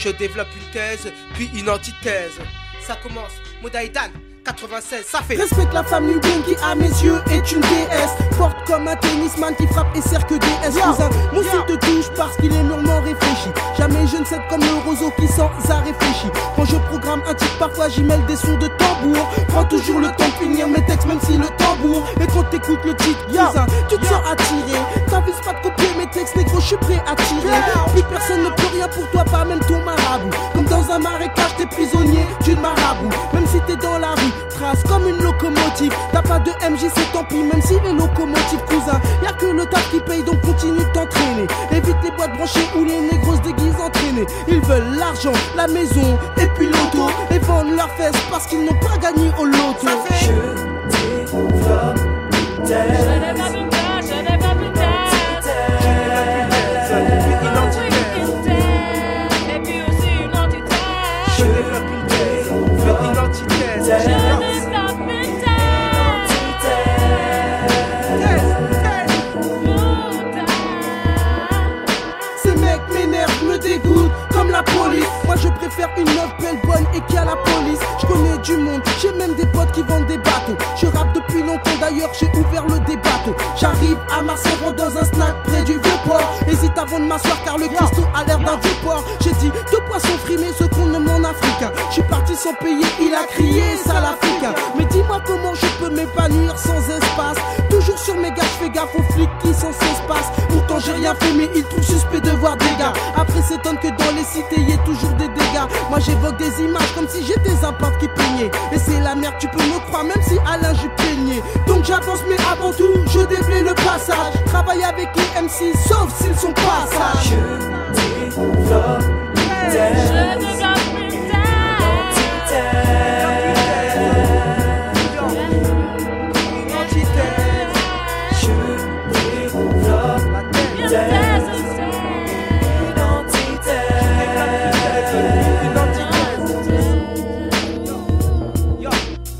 Je développe une thèse, puis une antithèse. Ça commence, Modaïdan, 96, ça fait. Respecte la femme nubienne qui à mes yeux est une déesse. Forte comme un tennisman qui frappe et sert que DS. Cousin, mon style te touche parce qu'il est mûrement réfléchi. Jamais je ne cède comme le roseau qui sans a réfléchi. Quand je programme un titre, parfois j'y mêle des sons de tambour. Prends toujours le temps de finir mes textes même si le tambour. Et quand t'écoutes le titre, cousin, tu te sens attiré. T'avises pas de copier mes textes, négro, je suis prêt à tirer. Plus personne ne peut rien pour toi, pas même ton marabout. Comme dans un marécage, t'es prisonnier d'une marabout. Même si t'es dans la rue, trace comme une locomotive. T'as pas de MJ, c'est tant pis, même si les locomotives, cousin. Y'a que le taf qui paye, donc continue de t'entraîner. Évite les boîtes branchées où les négros se déguisent entraînés. Ils veulent l'argent, la maison et puis l'auto. Et vendent leurs fesses parce qu'ils n'ont pas gagné au loto. Je développe une thèse. Je développe une thèse, je développe une thèse. Une thèse, et puis aussi une antithèse. Je développe une thèse, puis une antithèse. Je développe une Ces mecs m'énervent, me dégoûtent comme la police. Moi je préfère une meuf belle, bonne et qui a la police. Je connais du monde, j'ai même des potes qui vendent des bateaux. Je rappe depuis longtemps d'ailleurs, j'ai ouvert le débateau. J'arrive à Marseille, rentre dans un snack près du Vieux-Port. Hésite avant de m'asseoir car le Christo a l'air d'un Vieux-Port. J'ai dit 2 poissons frimés, ce qu'on nomme en africain. Je suis parti sans payer, il a crié, sale africain. Mais dis-moi comment je peux m'épanouir sans espace. Toujours sur mes gars, je fais gaffe aux flics qui sont sans espace. Pourtant j'ai rien fait mais ils trouvent suspect de voir des gars. Après s'étonne que dans les cités y ait toujours des dégâts. Moi j'évoque des images comme si j'étais un peintre qui peignait. Et c'est la merde, tu peux me croire même si Alain Juppé peignait. Donc j'avance mais avant tout je déblaye le passage. Travaille avec les MC sauf s'ils sont passage. Je développe une thèse. Je développe une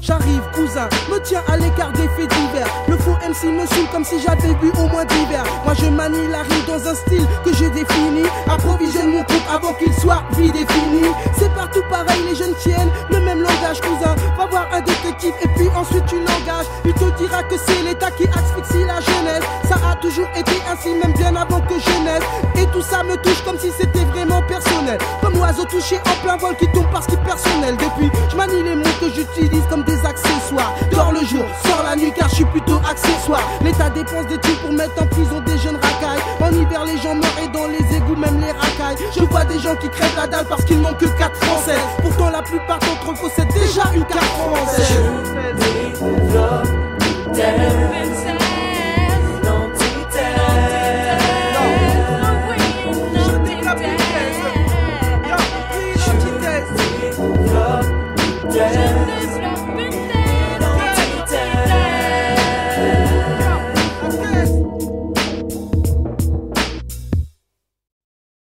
J'arrive cousin, me tiens à l'écart des faits divers. Le faux MC me saoule comme si j'avais bu au moins d'hiver. Moi je manie la rime dans un style que je définis. Approvisionne mon compte avant qu'il soit vide et fini. C'est partout pareil, les jeunes tiennent le même langage cousin. Va voir un détective et puis ensuite tu l'engages. Il te dira que c'est l'État qui asphyxie la jeunesse. Ça a toujours été ainsi même bien avant que je naisse. Et tout ça me touche comme si c'était vraiment personnel. Comme l'oiseau touché en plein vol qui tombe parce qu'il est personnel. Depuis je manie les mots que j'utilise comme des accessoires. Dors le jour, sors la nuit car je suis plutôt accessoire. L'État dépense des thunes pour mettre en prison des jeunes racailles. En hiver les gens meurent et dans les égouts même les racailles. Je vois des gens qui crèvent la dalle parce qu'ils n'ont que 4 françaises. Pourtant la plupart d'entre eux possèdent déjà une carte française. Je développe